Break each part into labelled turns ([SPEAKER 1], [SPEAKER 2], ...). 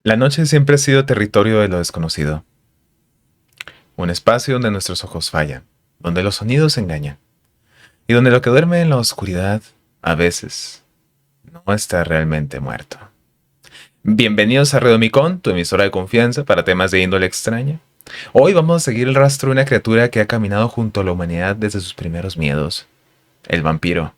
[SPEAKER 1] La noche siempre ha sido territorio de lo desconocido, un espacio donde nuestros ojos fallan, donde los sonidos engañan, y donde lo que duerme en la oscuridad, a veces, no está realmente muerto. Bienvenidos a Redomicon, tu emisora de confianza para temas de índole extraña. Hoy vamos a seguir el rastro de una criatura que ha caminado junto a la humanidad desde sus primeros miedos, el vampiro.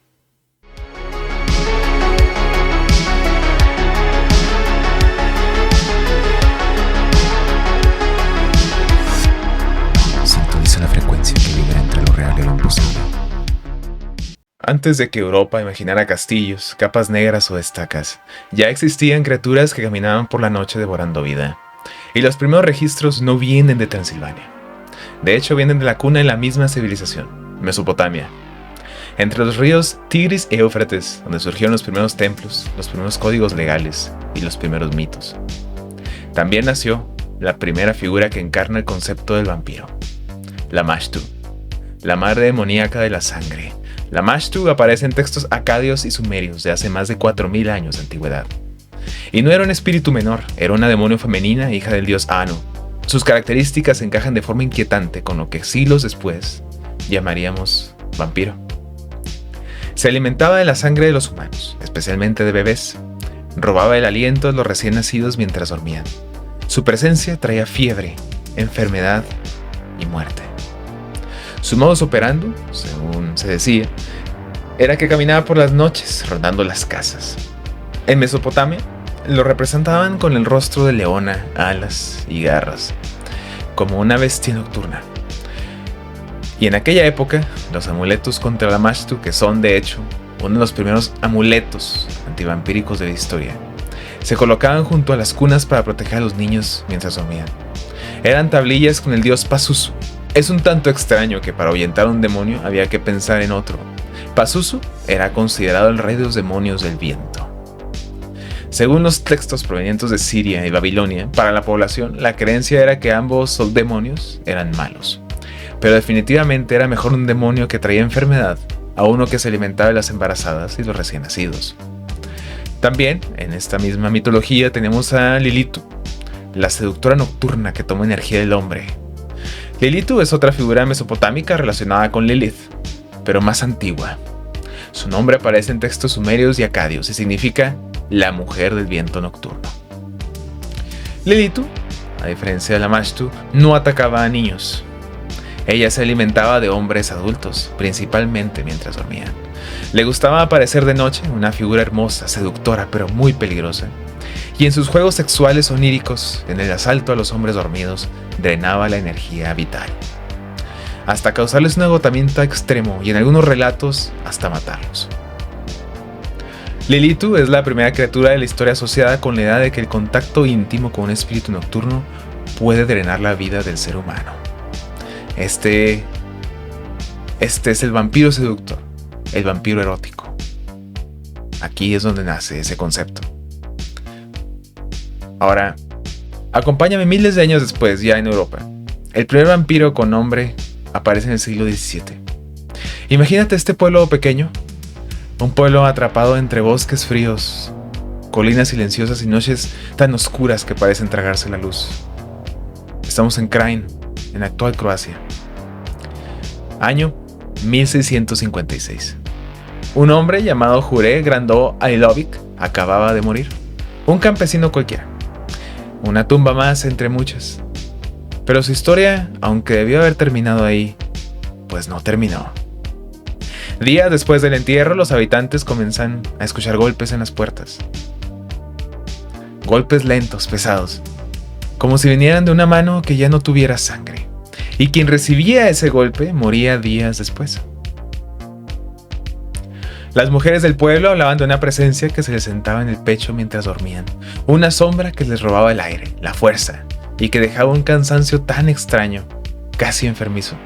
[SPEAKER 1] Sintoniza la frecuencia que vibra entre lo real y lo imposible. Antes de que Europa imaginara castillos, capas negras o estacas, ya existían criaturas que caminaban por la noche devorando vida. Y los primeros registros no vienen de Transilvania. De hecho, vienen de la cuna de la misma civilización, Mesopotamia. Entre los ríos Tigris y Éufrates, donde surgieron los primeros templos, los primeros códigos legales y los primeros mitos. También nació la primera figura que encarna el concepto del vampiro, la Mashtu, la madre demoníaca de la sangre. La Mashtu aparece en textos acadios y sumerios de hace más de 4000 años de antigüedad. Y no era un espíritu menor, era una demonio femenina, hija del dios Anu. Sus características encajan de forma inquietante con lo que siglos después llamaríamos vampiro. Se alimentaba de la sangre de los humanos, especialmente de bebés. Robaba el aliento de los recién nacidos mientras dormían. Su presencia traía fiebre, enfermedad y muerte. Su modus operandi, según se decía, era que caminaba por las noches rondando las casas. En Mesopotamia lo representaban con el rostro de leona, alas y garras, como una bestia nocturna. Y en aquella época, los amuletos contra la Mashtu, que son de hecho uno de los primeros amuletos antivampíricos de la historia, se colocaban junto a las cunas para proteger a los niños mientras dormían. Eran tablillas con el dios Pazuzu. Es un tanto extraño que para ahuyentar a un demonio había que pensar en otro. Pazuzu era considerado el rey de los demonios del viento. Según los textos provenientes de Siria y Babilonia, para la población la creencia era que ambos demonios eran malos. Pero definitivamente era mejor un demonio que traía enfermedad a uno que se alimentaba de las embarazadas y los recién nacidos. También, en esta misma mitología, tenemos a Lilitu, la seductora nocturna que toma energía del hombre. Lilitu es otra figura mesopotámica relacionada con Lilith, pero más antigua. Su nombre aparece en textos sumerios y acadios y significa la mujer del viento nocturno. Lilitu, a diferencia de la Mashtu, no atacaba a niños. Ella se alimentaba de hombres adultos, principalmente mientras dormían. Le gustaba aparecer de noche, una figura hermosa, seductora, pero muy peligrosa. Y en sus juegos sexuales oníricos, en el asalto a los hombres dormidos, drenaba la energía vital, hasta causarles un agotamiento extremo y en algunos relatos hasta matarlos. Lilitu es la primera criatura de la historia asociada con la idea de que el contacto íntimo con un espíritu nocturno puede drenar la vida del ser humano. Este es el vampiro seductor, el vampiro erótico. Aquí es donde nace ese concepto. Ahora, acompáñame miles de años después, ya en Europa. El primer vampiro con nombre aparece en el siglo XVII. Imagínate este pueblo pequeño, un pueblo atrapado entre bosques fríos, colinas silenciosas y noches tan oscuras que parecen tragarse la luz. Estamos en Krain, en la actual Croacia. Año 1656. Un hombre llamado Jure Grando Ailovic acababa de morir. Un campesino cualquiera. Una tumba más entre muchas. Pero su historia, aunque debió haber terminado ahí, pues no terminó. Días después del entierro, los habitantes comienzan a escuchar golpes en las puertas. Golpes lentos, pesados, como si vinieran de una mano que ya no tuviera sangre. Y quien recibía ese golpe moría días después. Las mujeres del pueblo hablaban de una presencia que se les sentaba en el pecho mientras dormían, una sombra que les robaba el aire, la fuerza, y que dejaba un cansancio tan extraño, casi enfermizo.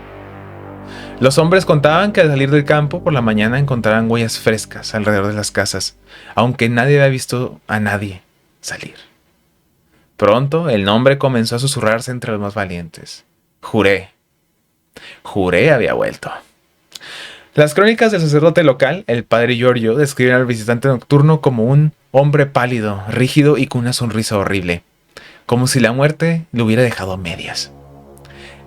[SPEAKER 1] Los hombres contaban que al salir del campo por la mañana encontraban huellas frescas alrededor de las casas, aunque nadie había visto a nadie salir. Pronto el nombre comenzó a susurrarse entre los más valientes. Juré había vuelto. Las crónicas del sacerdote local, el padre Giorgio, describen al visitante nocturno como un hombre pálido, rígido y con una sonrisa horrible. como si la muerte lo hubiera dejado a medias.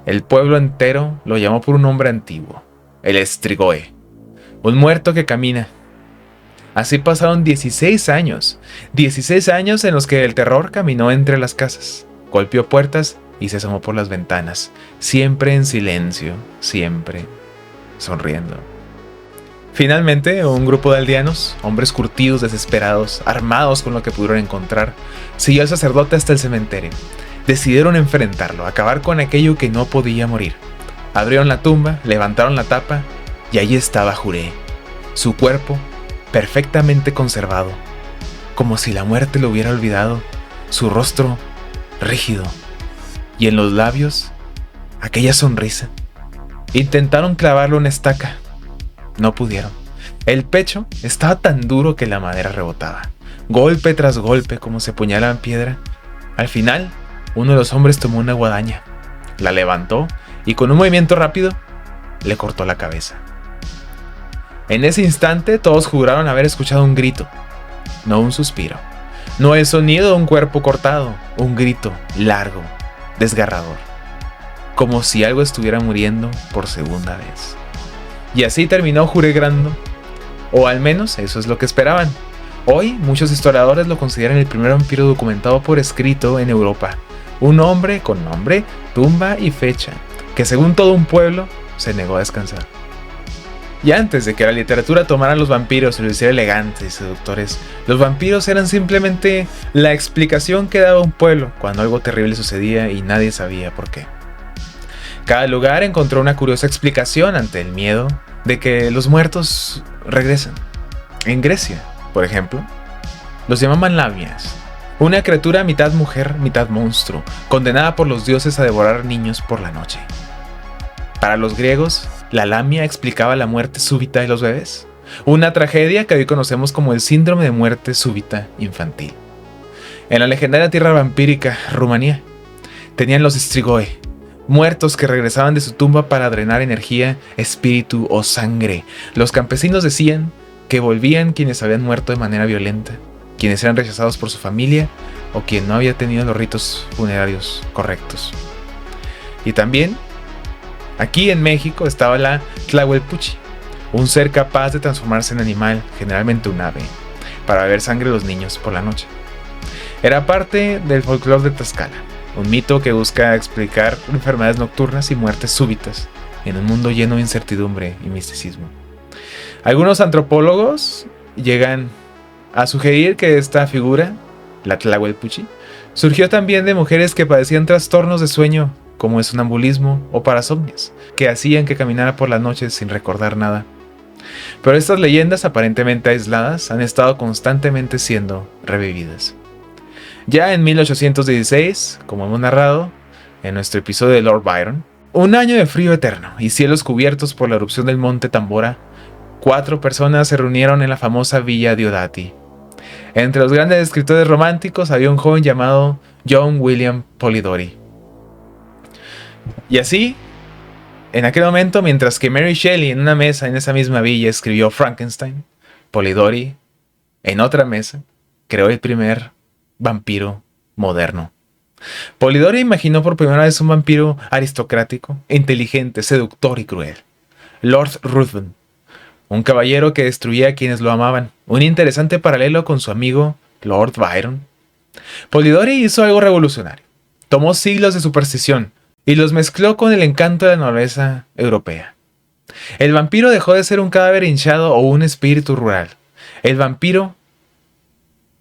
[SPEAKER 1] El pueblo entero lo llamó por un nombre antiguo, el Strigoi, un muerto que camina. Así pasaron 16 años, 16 años en los que el terror caminó entre las casas, golpeó puertas y se asomó por las ventanas, siempre en silencio, siempre sonriendo. Finalmente, un grupo de aldeanos, hombres curtidos, desesperados, armados con lo que pudieron encontrar, siguió al sacerdote hasta el cementerio. Decidieron enfrentarlo, acabar con aquello que no podía morir. Abrieron la tumba, levantaron la tapa y allí estaba Juré, su cuerpo perfectamente conservado, como si la muerte lo hubiera olvidado, su rostro rígido y en los labios aquella sonrisa. Intentaron clavarlo en estaca, no pudieron. El pecho estaba tan duro que la madera rebotaba, golpe tras golpe como se apuñalaba en piedra. Al final, uno de los hombres tomó una guadaña, la levantó y con un movimiento rápido le cortó la cabeza. En ese instante todos juraron haber escuchado un grito, no un suspiro, no el sonido de un cuerpo cortado, un grito largo, desgarrador, como si algo estuviera muriendo por segunda vez. Y así terminó Juré Grando, o al menos eso es lo que esperaban. Hoy muchos historiadores lo consideran el primer vampiro documentado por escrito en Europa, un hombre con nombre, tumba y fecha, que según todo un pueblo se negó a descansar. Y antes de que la literatura tomara a los vampiros y los hiciera elegantes y seductores, los vampiros eran simplemente la explicación que daba un pueblo cuando algo terrible sucedía y nadie sabía por qué. Cada lugar encontró una curiosa explicación ante el miedo de que los muertos regresan. En Grecia, por ejemplo, los llamaban lamias, una criatura mitad mujer, mitad monstruo, condenada por los dioses a devorar niños por la noche. Para los griegos, la lamia explicaba la muerte súbita de los bebés, una tragedia que hoy conocemos como el síndrome de muerte súbita infantil. En la legendaria tierra vampírica, Rumanía, tenían los Strigoi, muertos que regresaban de su tumba para drenar energía, espíritu o sangre. Los campesinos decían que volvían quienes habían muerto de manera violenta, quienes eran rechazados por su familia o quien no había tenido los ritos funerarios correctos. Y también, aquí en México estaba la Tlahuelpuchi, un ser capaz de transformarse en animal, generalmente un ave, para beber sangre de los niños por la noche. Era parte del folclore de Tlaxcala, un mito que busca explicar enfermedades nocturnas y muertes súbitas en un mundo lleno de incertidumbre y misticismo. Algunos antropólogos llegan a sugerir que esta figura, la Tlahuelpuchi, surgió también de mujeres que padecían trastornos de sueño como el sonambulismo o parasomnias, que hacían que caminara por las noches sin recordar nada. Pero estas leyendas aparentemente aisladas han estado constantemente siendo revividas. Ya en 1816, como hemos narrado en nuestro episodio de Lord Byron, un año de frío eterno y cielos cubiertos por la erupción del monte Tambora, 4 personas se reunieron en la famosa villa Diodati. Entre los grandes escritores románticos había un joven llamado John William Polidori. Y así, en aquel momento, mientras que Mary Shelley en una mesa en esa misma villa escribió Frankenstein, Polidori, en otra mesa, creó el primer vampiro moderno. Polidori imaginó por primera vez un vampiro aristocrático, inteligente, seductor y cruel. Lord Ruthven, un caballero que destruía a quienes lo amaban, un interesante paralelo con su amigo Lord Byron. Polidori hizo algo revolucionario. Tomó siglos de superstición y los mezcló con el encanto de la nobleza europea. El vampiro dejó de ser un cadáver hinchado o un espíritu rural. El vampiro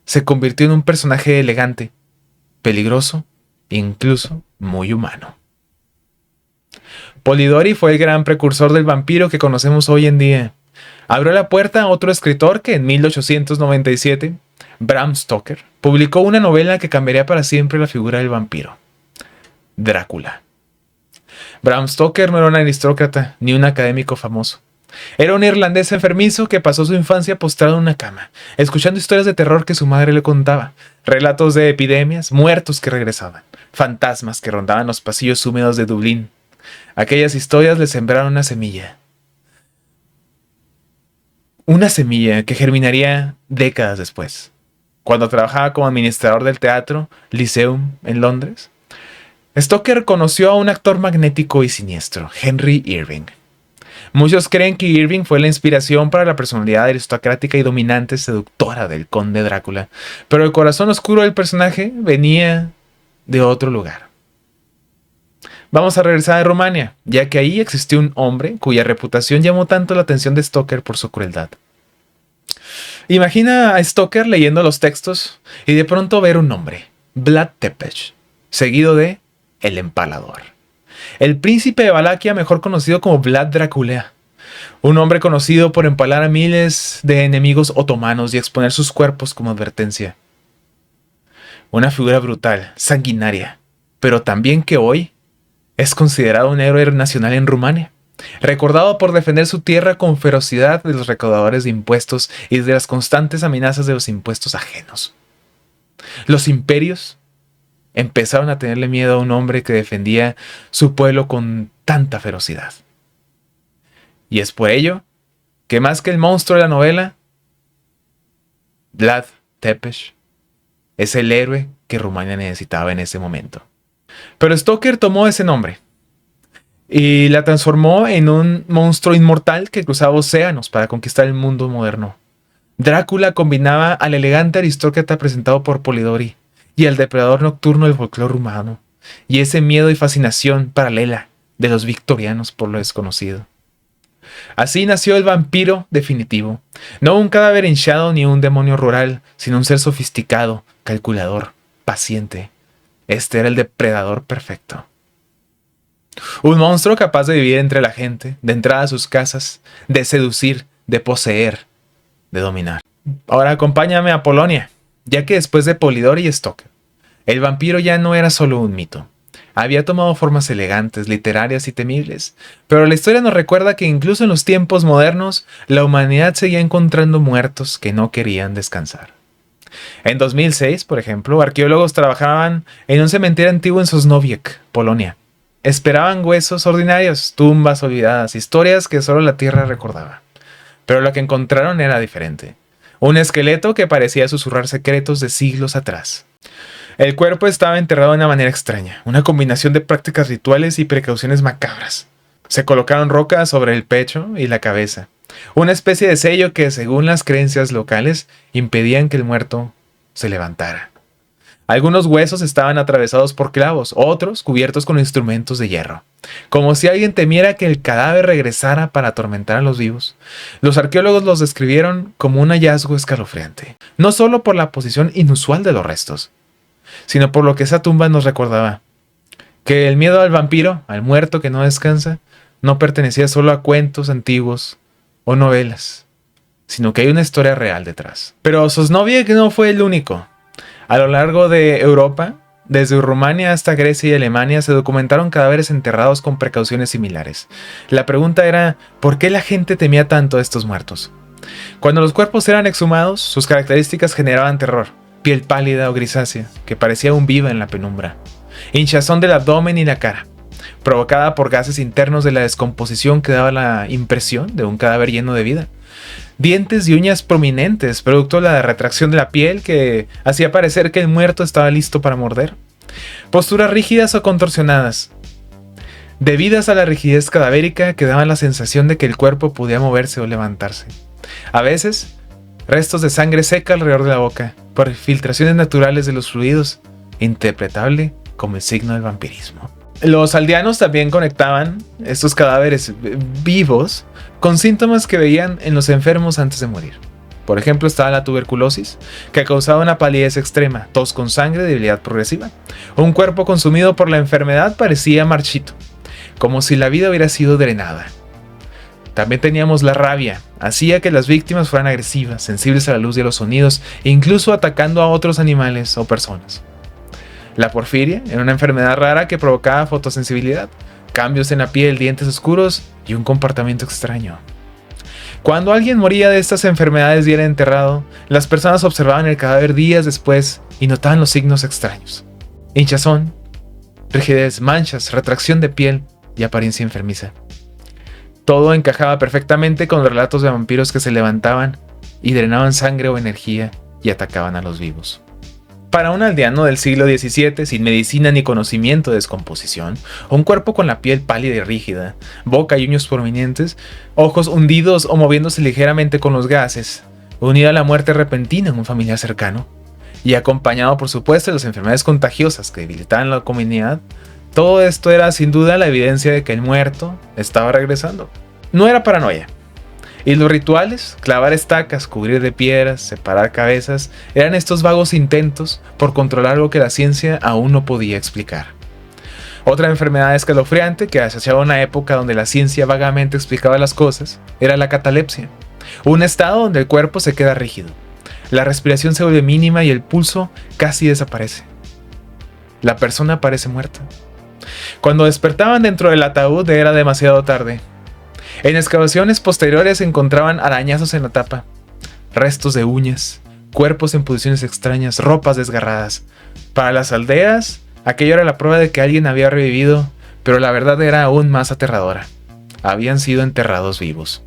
[SPEAKER 1] se convirtió en un personaje elegante, peligroso e incluso muy humano. Polidori fue el gran precursor del vampiro que conocemos hoy en día. Abrió la puerta a otro escritor que en 1897, Bram Stoker, publicó una novela que cambiaría para siempre la figura del vampiro: Drácula. Bram Stoker no era un aristócrata ni un académico famoso. Era un irlandés enfermizo que pasó su infancia postrado en una cama, escuchando historias de terror que su madre le contaba, relatos de epidemias, muertos que regresaban, fantasmas que rondaban los pasillos húmedos de Dublín. Aquellas historias le sembraron una semilla que germinaría décadas después. cuando trabajaba como administrador del teatro Lyceum en Londres, Stoker conoció a un actor magnético y siniestro, Henry Irving. Muchos creen que Irving fue la inspiración para la personalidad aristocrática y dominante seductora del conde Drácula, pero el corazón oscuro del personaje venía de otro lugar. Vamos a regresar a Rumania, ya que ahí existió un hombre cuya reputación llamó tanto la atención de Stoker por su crueldad. Imagina a Stoker leyendo los textos y de pronto ver un nombre, Vlad Tepes, seguido de El Empalador. El príncipe de Valaquia, mejor conocido como Vlad Drácula. Un hombre conocido por empalar a miles de enemigos otomanos y exponer sus cuerpos como advertencia. Una figura brutal, sanguinaria, pero también que hoy es considerado un héroe nacional en Rumania, recordado por defender su tierra con ferocidad de los recaudadores de impuestos y de las constantes amenazas de los impuestos ajenos. Los imperios empezaron a tenerle miedo a un hombre que defendía su pueblo con tanta ferocidad. Y es por ello que más que el monstruo de la novela, Vlad Tepes es el héroe que Rumania necesitaba en ese momento. Pero Stoker tomó ese nombre y la transformó en un monstruo inmortal que cruzaba océanos para conquistar el mundo moderno. Drácula combinaba al elegante aristócrata presentado por Polidori y al depredador nocturno del folclore rumano, y ese miedo y fascinación paralela de los victorianos por lo desconocido. Así nació el vampiro definitivo, no un cadáver hinchado ni un demonio rural, sino un ser sofisticado, calculador, paciente. Este era el depredador perfecto. Un monstruo capaz de vivir entre la gente, de entrar a sus casas, de seducir, de poseer, de dominar. Ahora acompáñame a Polonia, ya que después de Polidori y Stoker, el vampiro ya no era solo un mito. Había tomado formas elegantes, literarias y temibles, pero la historia nos recuerda que incluso en los tiempos modernos, la humanidad seguía encontrando muertos que no querían descansar. En 2006, por ejemplo, arqueólogos trabajaban en un cementerio antiguo en Sosnowiec, Polonia. Esperaban huesos ordinarios, tumbas olvidadas, historias que solo la tierra recordaba. Pero lo que encontraron era diferente. Un esqueleto que parecía susurrar secretos de siglos atrás. El cuerpo estaba enterrado de una manera extraña, una combinación de prácticas rituales y precauciones macabras. Se colocaron rocas sobre el pecho y la cabeza, una especie de sello que, según las creencias locales, impedían que el muerto se levantara. Algunos huesos estaban atravesados por clavos, otros cubiertos con instrumentos de hierro, como si alguien temiera que el cadáver regresara para atormentar a los vivos. Los arqueólogos los describieron como un hallazgo escalofriante, no solo por la posición inusual de los restos, sino por lo que esa tumba nos recordaba, que el miedo al vampiro, al muerto que no descansa, no pertenecía solo a cuentos antiguos o novelas, sino que hay una historia real detrás. Pero Sosnowiec no fue el único. A lo largo de Europa, desde Rumania hasta Grecia y Alemania, se documentaron cadáveres enterrados con precauciones similares. La pregunta era, ¿por qué la gente temía tanto a estos muertos? Cuando los cuerpos eran exhumados, sus características generaban terror. Piel pálida o grisácea, que parecía aún viva en la penumbra. Hinchazón del abdomen y la cara, provocada por gases internos de la descomposición que daba la impresión de un cadáver lleno de vida. Dientes y uñas prominentes, producto de la retracción de la piel que hacía parecer que el muerto estaba listo para morder. Posturas rígidas o contorsionadas, debidas a la rigidez cadavérica que daban la sensación de que el cuerpo podía moverse o levantarse. A veces, restos de sangre seca alrededor de la boca, por filtraciones naturales de los fluidos, interpretable como el signo del vampirismo. Los aldeanos también conectaban estos cadáveres vivos con síntomas que veían en los enfermos antes de morir. Por ejemplo, estaba la tuberculosis, que causaba una palidez extrema, tos con sangre y debilidad progresiva. Un cuerpo consumido por la enfermedad parecía marchito, como si la vida hubiera sido drenada. También teníamos la rabia, hacía que las víctimas fueran agresivas, sensibles a la luz y a los sonidos, e incluso atacando a otros animales o personas. La porfiria era una enfermedad rara que provocaba fotosensibilidad, cambios en la piel, dientes oscuros y un comportamiento extraño. Cuando alguien moría de estas enfermedades y era enterrado, las personas observaban el cadáver días después y notaban los signos extraños: hinchazón, rigidez, manchas, retracción de piel y apariencia enfermiza. Todo encajaba perfectamente con los relatos de vampiros que se levantaban y drenaban sangre o energía y atacaban a los vivos. Para un aldeano del siglo XVII, sin medicina ni conocimiento de descomposición, un cuerpo con la piel pálida y rígida, boca y uñas prominentes, ojos hundidos o moviéndose ligeramente con los gases, unido a la muerte repentina en un familiar cercano, y acompañado por supuesto de las enfermedades contagiosas que debilitaban la comunidad, todo esto era sin duda la evidencia de que el muerto estaba regresando. No era paranoia. Y los rituales, clavar estacas, cubrir de piedras, separar cabezas, eran estos vagos intentos por controlar algo que la ciencia aún no podía explicar. Otra enfermedad escalofriante que asociaba una época donde la ciencia vagamente explicaba las cosas era la catalepsia, un estado donde el cuerpo se queda rígido, la respiración se vuelve mínima y el pulso casi desaparece. La persona parece muerta. Cuando despertaban dentro del ataúd era demasiado tarde. En excavaciones posteriores se encontraban arañazos en la tapa, restos de uñas, cuerpos en posiciones extrañas, ropas desgarradas. Para las aldeas, aquello era la prueba de que alguien había revivido, pero la verdad era aún más aterradora. Habían sido enterrados vivos.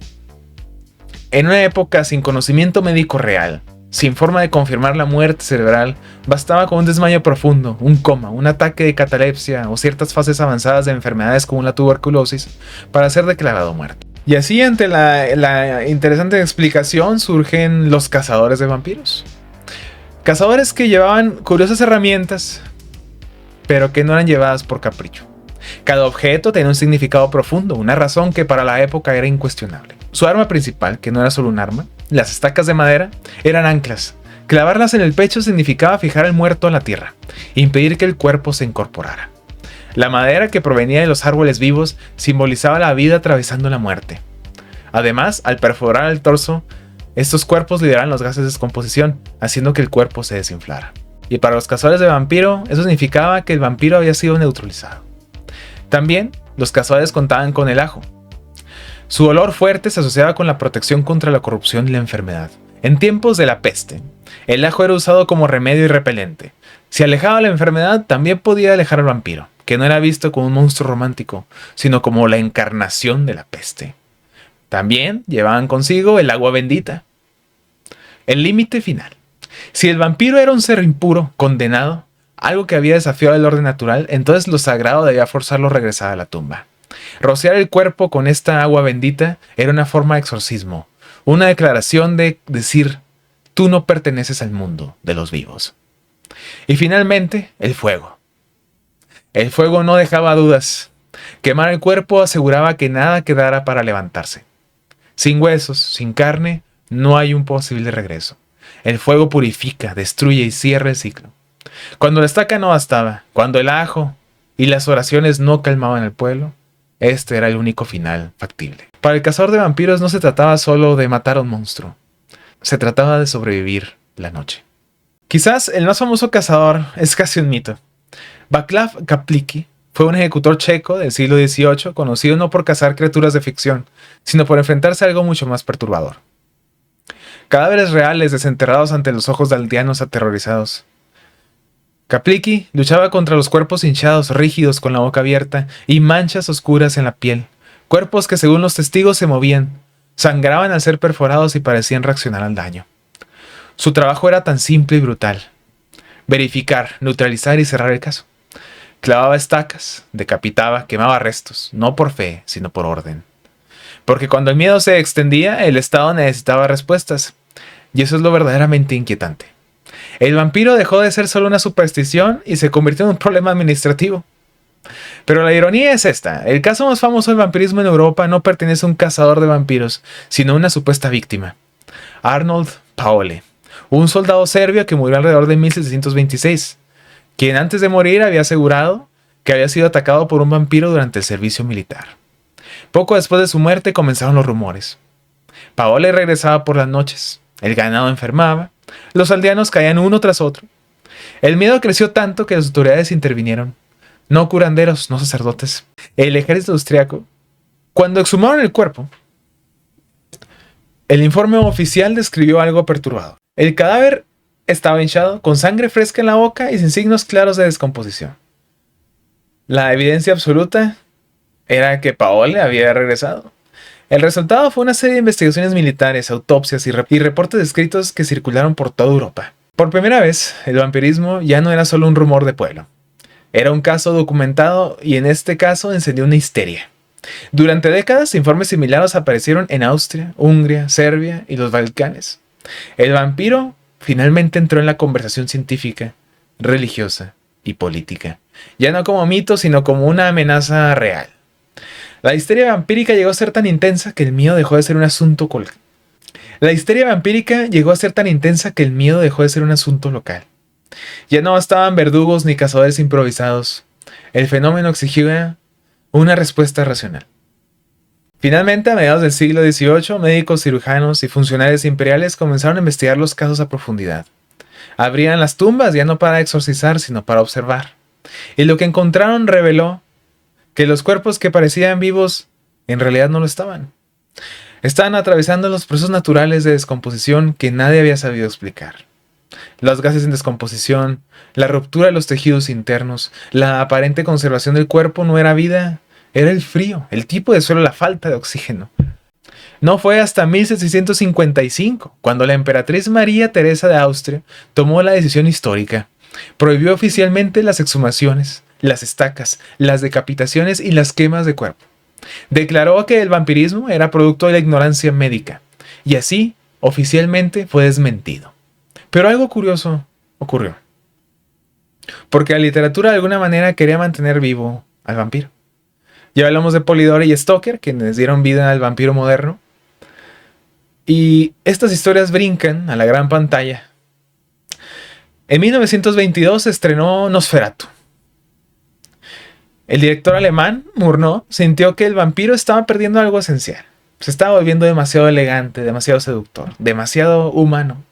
[SPEAKER 1] En una época sin conocimiento médico real, sin forma de confirmar la muerte cerebral, bastaba con un desmayo profundo, un coma, un ataque de catalepsia o ciertas fases avanzadas de enfermedades como la tuberculosis para ser declarado muerto. Y así, ante la interesante explicación, surgen los cazadores de vampiros. Cazadores que llevaban curiosas herramientas, pero que no eran llevadas por capricho. Cada objeto tenía un significado profundo, una razón que para la época era incuestionable. Su arma principal, que no era solo un arma, las estacas de madera, eran anclas. Clavarlas en el pecho significaba fijar al muerto a la tierra, impedir que el cuerpo se incorporara. La madera que provenía de los árboles vivos simbolizaba la vida atravesando la muerte. Además, al perforar el torso, estos cuerpos liberaban los gases de descomposición, haciendo que el cuerpo se desinflara. Y para los cazadores de vampiro, eso significaba que el vampiro había sido neutralizado. También, los cazadores contaban con el ajo. Su olor fuerte se asociaba con la protección contra la corrupción y la enfermedad. En tiempos de la peste, el ajo era usado como remedio y repelente. Si alejaba la enfermedad, también podía alejar al vampiro, que no era visto como un monstruo romántico, sino como la encarnación de la peste. También llevaban consigo el agua bendita. El límite final. Si el vampiro era un ser impuro, condenado, algo que había desafiado el orden natural, entonces lo sagrado debía forzarlo a regresar a la tumba. Rociar el cuerpo con esta agua bendita era una forma de exorcismo, una declaración de decir, tú no perteneces al mundo de los vivos. Y finalmente, el fuego. El fuego no dejaba dudas. Quemar el cuerpo aseguraba que nada quedara para levantarse. Sin huesos, sin carne, no hay un posible regreso. El fuego purifica, destruye y cierra el ciclo. Cuando la estaca no bastaba, cuando el ajo y las oraciones no calmaban al pueblo, este era el único final factible. Para el cazador de vampiros no se trataba solo de matar a un monstruo, se trataba de sobrevivir la noche. Quizás el más famoso cazador es casi un mito. Václav Kaplicki fue un ejecutor checo del siglo XVIII conocido no por cazar criaturas de ficción, sino por enfrentarse a algo mucho más perturbador. Cadáveres reales desenterrados ante los ojos de aldeanos aterrorizados. Kaplicki luchaba contra los cuerpos hinchados, rígidos, con la boca abierta y manchas oscuras en la piel. Cuerpos que según los testigos se movían, sangraban al ser perforados y parecían reaccionar al daño. Su trabajo era tan simple y brutal. Verificar, neutralizar y cerrar el caso. Clavaba estacas, decapitaba, quemaba restos, no por fe, sino por orden. Porque cuando el miedo se extendía, el Estado necesitaba respuestas. Y eso es lo verdaderamente inquietante. El vampiro dejó de ser solo una superstición y se convirtió en un problema administrativo. Pero la ironía es esta. El caso más famoso del vampirismo en Europa no pertenece a un cazador de vampiros, sino a una supuesta víctima. Arnold Paole, un soldado serbio que murió alrededor de 1726, quien antes de morir había asegurado que había sido atacado por un vampiro durante el servicio militar. Poco después de su muerte comenzaron los rumores. Paole regresaba por las noches, el ganado enfermaba, los aldeanos caían uno tras otro. El miedo creció tanto que las autoridades intervinieron. No curanderos, no sacerdotes. El ejército austriaco. Cuando exhumaron el cuerpo, el informe oficial describió algo perturbador. El cadáver estaba hinchado, con sangre fresca en la boca y sin signos claros de descomposición. La evidencia absoluta era que Paole había regresado. El resultado fue una serie de investigaciones militares, autopsias y reportes escritos que circularon por toda Europa. Por primera vez, el vampirismo ya no era solo un rumor de pueblo. Era un caso documentado y en este caso encendió una histeria. Durante décadas, informes similares aparecieron en Austria, Hungría, Serbia y los Balcanes. El vampiro finalmente entró en la conversación científica, religiosa y política. Ya no como mito, sino como una amenaza real. La histeria vampírica llegó a ser tan intensa que el miedo dejó de ser un asunto local. Ya no bastaban verdugos ni cazadores improvisados. El fenómeno exigía una respuesta racional. Finalmente, a mediados del siglo XVIII, médicos, cirujanos y funcionarios imperiales comenzaron a investigar los casos a profundidad. Abrían las tumbas ya no para exorcizar, sino para observar. Y lo que encontraron reveló que los cuerpos que parecían vivos en realidad no lo estaban. Estaban atravesando los procesos naturales de descomposición que nadie había sabido explicar. Los gases en descomposición, la ruptura de los tejidos internos, la aparente conservación del cuerpo no era vida, era el frío, el tipo de suelo, la falta de oxígeno. No fue hasta 1655 cuando la emperatriz María Teresa de Austria tomó la decisión histórica. Prohibió oficialmente las exhumaciones, las estacas, las decapitaciones y las quemas de cuerpo. Declaró que el vampirismo era producto de la ignorancia médica, y así, oficialmente, fue desmentido. Pero algo curioso ocurrió. Porque la literatura de alguna manera quería mantener vivo al vampiro. Ya hablamos de Polidori y Stoker, quienes dieron vida al vampiro moderno. Y estas historias brincan a la gran pantalla. En 1922 se estrenó Nosferatu. El director alemán, Murnau, sintió que el vampiro estaba perdiendo algo esencial. Se estaba volviendo demasiado elegante, demasiado seductor, demasiado humano.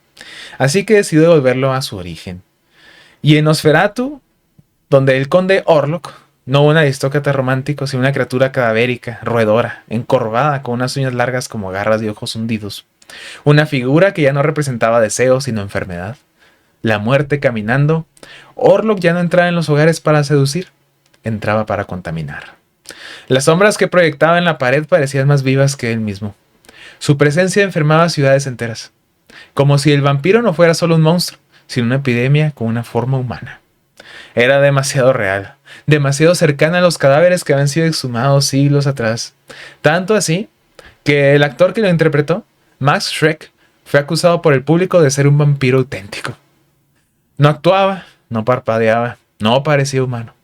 [SPEAKER 1] Así que decidió devolverlo a su origen. Y en Nosferatu, donde el conde Orlok, no un aristócrata romántico, sino una criatura cadavérica, roedora, encorvada, con unas uñas largas como garras y ojos hundidos. Una figura que ya no representaba deseo, sino enfermedad. La muerte caminando. Orlok ya no entraba en los hogares para seducir, entraba para contaminar. Las sombras que proyectaba en la pared parecían más vivas que él mismo. Su presencia enfermaba ciudades enteras. Como si el vampiro no fuera solo un monstruo, sino una epidemia con una forma humana. Era demasiado real, demasiado cercana a los cadáveres que habían sido exhumados siglos atrás. Tanto así que el actor que lo interpretó, Max Schreck, fue acusado por el público de ser un vampiro auténtico. No actuaba, no parpadeaba, no parecía humano.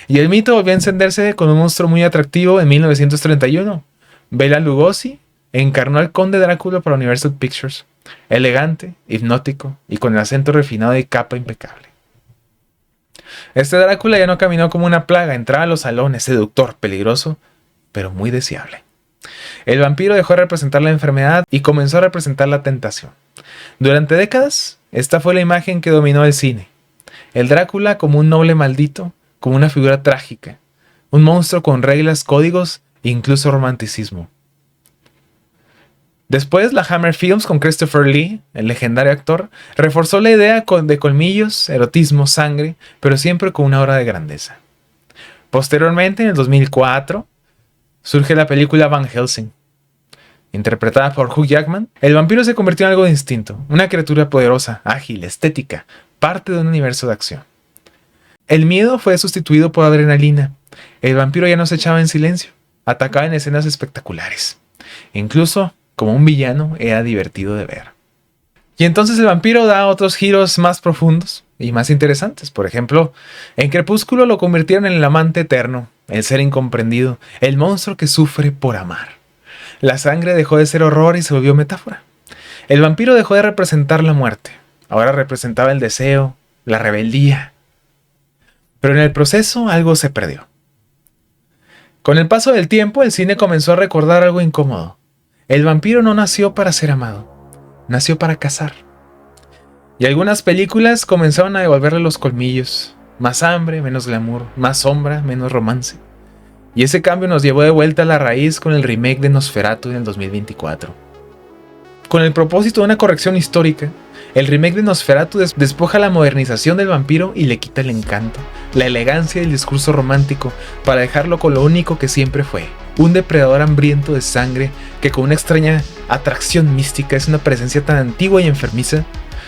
[SPEAKER 1] Y el mito volvió a encenderse con un monstruo muy atractivo en 1931. Bela Lugosi encarnó al conde Drácula para Universal Pictures. Elegante, hipnótico y con el acento refinado y capa impecable. Este Drácula ya no caminó como una plaga, entraba a los salones, seductor, peligroso, pero muy deseable. El vampiro dejó de representar la enfermedad y comenzó a representar la tentación. Durante décadas, esta fue la imagen que dominó el cine. El Drácula como un noble maldito, como una figura trágica, un monstruo con reglas, códigos e incluso romanticismo. Después, la Hammer Films con Christopher Lee, el legendario actor, reforzó la idea de colmillos, erotismo, sangre, pero siempre con una aura de grandeza. Posteriormente, en el 2004, surge la película Van Helsing. Interpretada por Hugh Jackman, el vampiro se convirtió en algo distinto, una criatura poderosa, ágil, estética, parte de un universo de acción. El miedo fue sustituido por adrenalina. El vampiro ya no se echaba en silencio, atacaba en escenas espectaculares. Incluso, como un villano, era divertido de ver. Y entonces el vampiro da otros giros más profundos y más interesantes. Por ejemplo, en Crepúsculo lo convirtieron en el amante eterno, el ser incomprendido, el monstruo que sufre por amar. La sangre dejó de ser horror y se volvió metáfora. El vampiro dejó de representar la muerte. Ahora representaba el deseo, la rebeldía. Pero en el proceso algo se perdió. Con el paso del tiempo, el cine comenzó a recordar algo incómodo. El vampiro no nació para ser amado, nació para cazar. Y algunas películas comenzaron a devolverle los colmillos. Más hambre, menos glamour, más sombra, menos romance. Y ese cambio nos llevó de vuelta a la raíz con el remake de Nosferatu en el 2024. Con el propósito de una corrección histórica, el remake de Nosferatu despoja la modernización del vampiro y le quita el encanto, la elegancia y el discurso romántico para dejarlo con lo único que siempre fue: un depredador hambriento de sangre que con una extraña atracción mística es una presencia tan antigua y enfermiza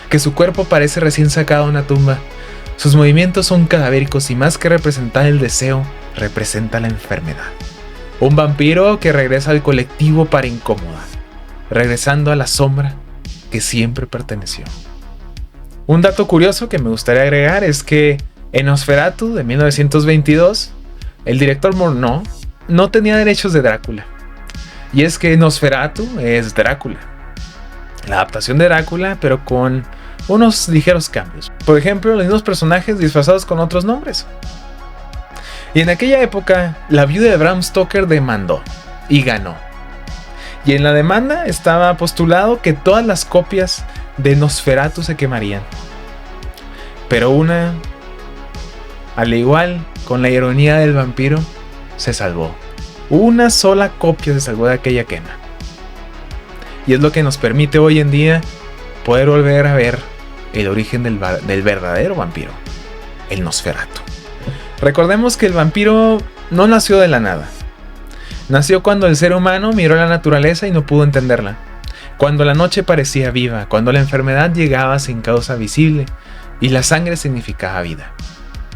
[SPEAKER 1] que su cuerpo parece recién sacado de una tumba. Sus movimientos son cadavéricos y más que representar el deseo, representa la enfermedad. Un vampiro que regresa al colectivo para incomodar, regresando a la sombra que siempre perteneció. Un dato curioso que me gustaría agregar es que en Nosferatu de 1922, el director Murnau no tenía derechos de Drácula. Y es que Nosferatu es Drácula, la adaptación de Drácula, pero con unos ligeros cambios. Por ejemplo, los mismos personajes disfrazados con otros nombres. Y en aquella época, la viuda de Bram Stoker demandó y ganó. Y en la demanda estaba postulado que todas las copias de Nosferatu se quemarían. Pero una, al igual con la ironía del vampiro, se salvó. Una sola copia se salvó de aquella quema. Y es lo que nos permite hoy en día poder volver a ver el origen del verdadero vampiro, el Nosferatu. Recordemos que el vampiro no nació de la nada. Nació cuando el ser humano miró la naturaleza y no pudo entenderla. Cuando la noche parecía viva, cuando la enfermedad llegaba sin causa visible y la sangre significaba vida.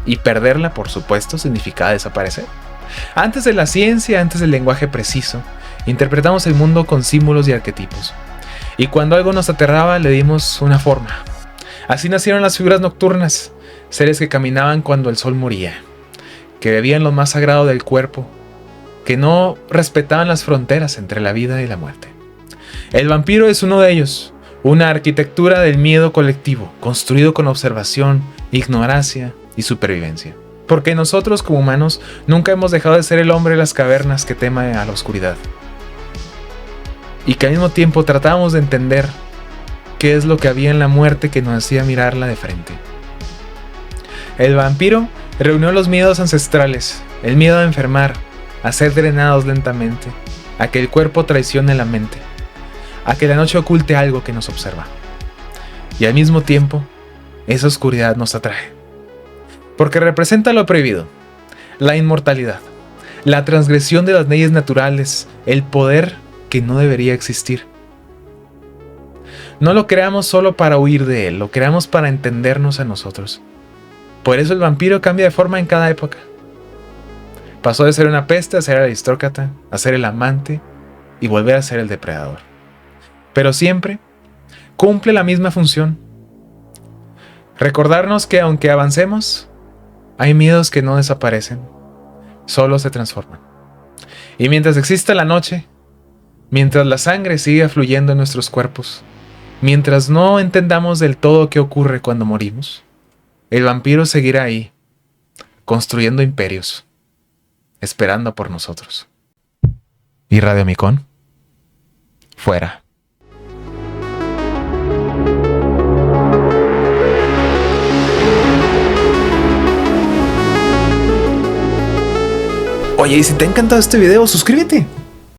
[SPEAKER 1] Y perderla, por supuesto, significaba desaparecer. Antes de la ciencia, antes del lenguaje preciso, interpretamos el mundo con símbolos y arquetipos. Y cuando algo nos aterraba, le dimos una forma. Así nacieron las figuras nocturnas, seres que caminaban cuando el sol moría, que bebían lo más sagrado del cuerpo, que no respetaban las fronteras entre la vida y la muerte. El vampiro es uno de ellos, una arquitectura del miedo colectivo, construido con observación, ignorancia y supervivencia. Porque nosotros como humanos nunca hemos dejado de ser el hombre de las cavernas que teme a la oscuridad. Y que al mismo tiempo tratábamos de entender qué es lo que había en la muerte que nos hacía mirarla de frente. El vampiro reunió los miedos ancestrales, el miedo a enfermar, a ser drenados lentamente, a que el cuerpo traicione la mente, a que la noche oculte algo que nos observa. Y al mismo tiempo, esa oscuridad nos atrae. Porque representa lo prohibido, la inmortalidad, la transgresión de las leyes naturales, el poder que no debería existir. No lo creamos solo para huir de él, lo creamos para entendernos a nosotros. Por eso el vampiro cambia de forma en cada época. Pasó de ser una peste a ser el aristócrata, a ser el amante y volver a ser el depredador. Pero siempre cumple la misma función. Recordarnos que aunque avancemos, hay miedos que no desaparecen, solo se transforman. Y mientras exista la noche, mientras la sangre siga fluyendo en nuestros cuerpos, mientras no entendamos del todo qué ocurre cuando morimos, el vampiro seguirá ahí, construyendo imperios, esperando por nosotros. ¿Y Radio Micón? Fuera. Oye, y si te ha encantado este video, suscríbete.